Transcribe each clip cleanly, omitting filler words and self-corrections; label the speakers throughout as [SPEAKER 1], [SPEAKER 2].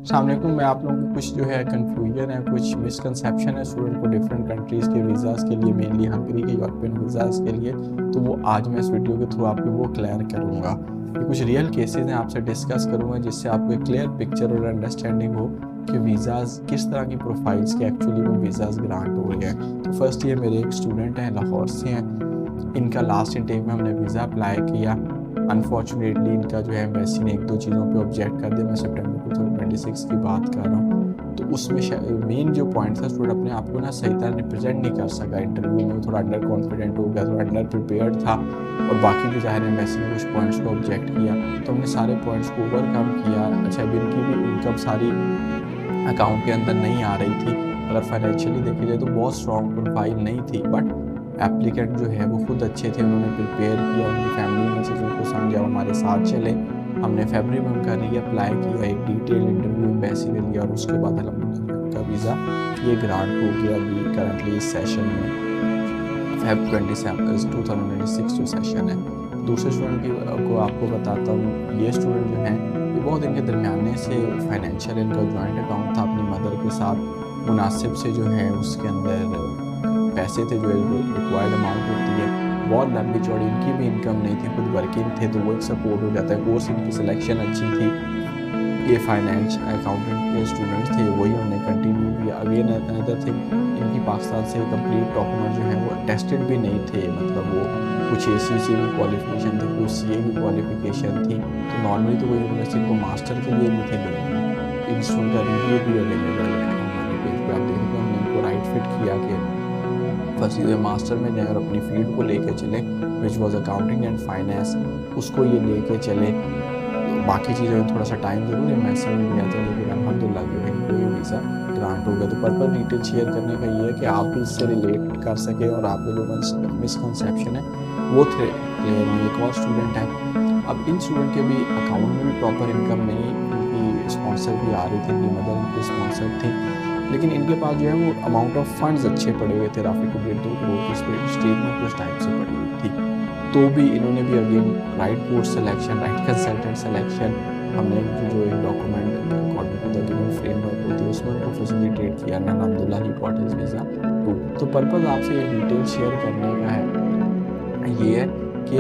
[SPEAKER 1] अस्सलाम वालेकुम। मैं आप लोगों की कुछ जो है कन्फ्यूजन है, कुछ मिसकंसेप्शन है स्टूडेंट को डिफरेंट कंट्रीज़ के वीज़ाज़ के लिए, मेनली हंगरी के यूरोपियन वीज़ाज़ के लिए, तो वो आज मैं इस वीडियो के थ्रू आपको वो क्लियर करूँगा। ये कुछ रियल केसेस हैं, आपसे डिस्कस करूँगा जिससे आपको एक क्लियर पिक्चर और अंडरस्टैंडिंग हो कि वीज़ाज़ किस तरह की प्रोफाइल्स के एक्चुअली में वीज़ाज़ ग्रांट हो रहे हैं। तो फर्स्ट ये मेरे एक स्टूडेंट हैं, लाहौर से हैं। इनका लास्ट इनटेक में हमने वीज़ा अप्लाई किया। अनफॉर्चुनेटली इनका जो है एम्बेसी ने 1-2 चीज़ों पे ऑब्जेक्ट कर दिया। मैं सितंबर 2026 की बात कर रहा हूँ। तो उसमें मेन जो पॉइंट था, स्टूडेंट अपने आप को ना सही तरह रिप्रेजेंट नहीं कर सका इंटरव्यू में। थोड़ा अंडर कॉन्फिडेंट हो गया, थोड़ा अंडर प्रिपेयर्ड था और बाकी भी ज़ाहिर एम्बेसी ने कुछ पॉइंट्स को ऑब्जेक्ट किया, तो हमने सारे पॉइंट्स को ओवरकम किया। अच्छा, अब इनकी भी इनकम सारी अकाउंट के अंदर नहीं आ रही थी। अगर फाइनेंशियली देखी जाए तो बहुत स्ट्रॉन्ग प्रोफाइल नहीं थी, बट एप्लीकेंट जो है वो खुद अच्छे थे। उन्होंने प्रिपेयर किया, उनकी फैमिली ने चीज़ों को समझा, हमारे साथ चले। हमने फरवरी में उनका रीअप्लाई किया, एक डिटेल इंटरव्यू एम्बेसी ने लिया और उसके बाद अल्हम्दुलिल्लाह उनका वीज़ा ये ग्रांट हो गया। अभी करंटली इस सेशन में फेब 2026 जो सेशन है। दूसरे स्टूडेंट की को आपको बताता हूँ। ये स्टूडेंट जो हैं ये बहुत इनके दरमियाने से फाइनेंशियल, इनका जॉइंट अकाउंट था अपनी मदर के साथ, मुनासिब से जो है उसके अंदर पैसे थे जो रिक्वायर्ड अमाउंट होती है। बहुत लंबी चौड़ी इनकी भी इनकम नहीं थी, खुद वर्किंग थे, तो वो एक सपोर्ट हो जाता है। कोर्स इनकी सिलेक्शन अच्छी थी। ये फाइनेंस अकाउंटेंट के स्टूडेंट थे, वही हमने कंटिन्यू किया। अगेन अनदर थिंग, इनकी पाकिस्तान से कंप्लीट डॉक्यूमेंट जो है वो टेस्टेड भी नहीं थे, मतलब वो कुछ ACC की क्वालिफिकेशन थी, कुछ CA की क्वालिफिकेशन थी। तो नॉर्मली तो वो यूनिवर्सिटी को मास्टर के लिए नहीं थे लेकिन इंस्टीट्यूट का रिव्यू भी अवेलेबल है हमारे पेज पे, आप देखें तो हमने इनको राइट फिट किया कि फर्स्ट ईयर मास्टर में जाए और अपनी फील्ड को लेके चले, which was accounting and finance, उसको ये लेके चले। बाकी चीज़ों में थोड़ा सा टाइम ज़रूर एम्बेसी में गया था, लेकिन अल्हम्दुलिल्लाह जो है इनको ये वीज़ा ग्रांट हो गया। तो पर्पस डिटेल शेयर करने का ये है कि आप भी इससे रिलेट कर सकें और आपके जो मिसकंसेप्शन है वो थे क्लियर हुई। एक और स्टूडेंट है, अब इन स्टूडेंट के भी अकाउंट में भी प्रॉपर इनकम नहीं, इनकी स्पॉन्सर भी आ रही थी, इनकी मदर इनकी स्पॉन्सर थी, लेकिन इनके पास जो है वो अमाउंट ऑफ फंड्स अच्छे पड़े हुए थे। राफी को 1.5 करोड़ की स्टेट में कुछ टाइम से पड़ी हुई थी, तो भी इन्होंने भी again right course selection, right consultant selection, हमने जो एक document according to the given framework होती है उसमें उनको फैसिलिटेट किया ना, अल्हम्दुलिल्लाह ही गॉट हिज वीज़ा टू। तो पर्पज़ आपसे ये डिटेल शेयर करने का है ये है कि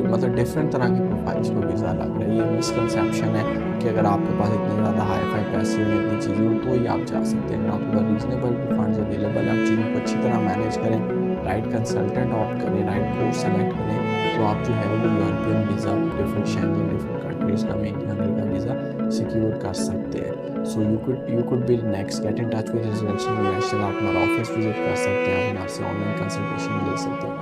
[SPEAKER 1] मतलब डिफरेंट तरह की प्रोफाइल्स को वीज़ा लग रहा है। ये मिसकंसेप्शन है कि अगर आपके पास इतने ज़्यादा हाई फाई पैसे हैं, इतनी चीज़ें हो तो ही आप जा सकते हैं। अगर आपके पास रीजनेबल फंड्स अवेलेबल है, आप चीज़ों को अच्छी तरह मैनेज करें, राइट कंसल्टेंट ऑप्ट करें, राइट कोर्स सेलेक्ट करें, तो आप जो है वो European visa, different Schengen, different countries का, मेनली हंगरी का वीज़ा सिक्योर कर सकते हैं। So you could be next, get in touch with Residential International, आप हमारा ऑफिस विजिट कर सकते हैं, आप हमारे से ऑनलाइन कंसल्टेशन ले सकते हैं।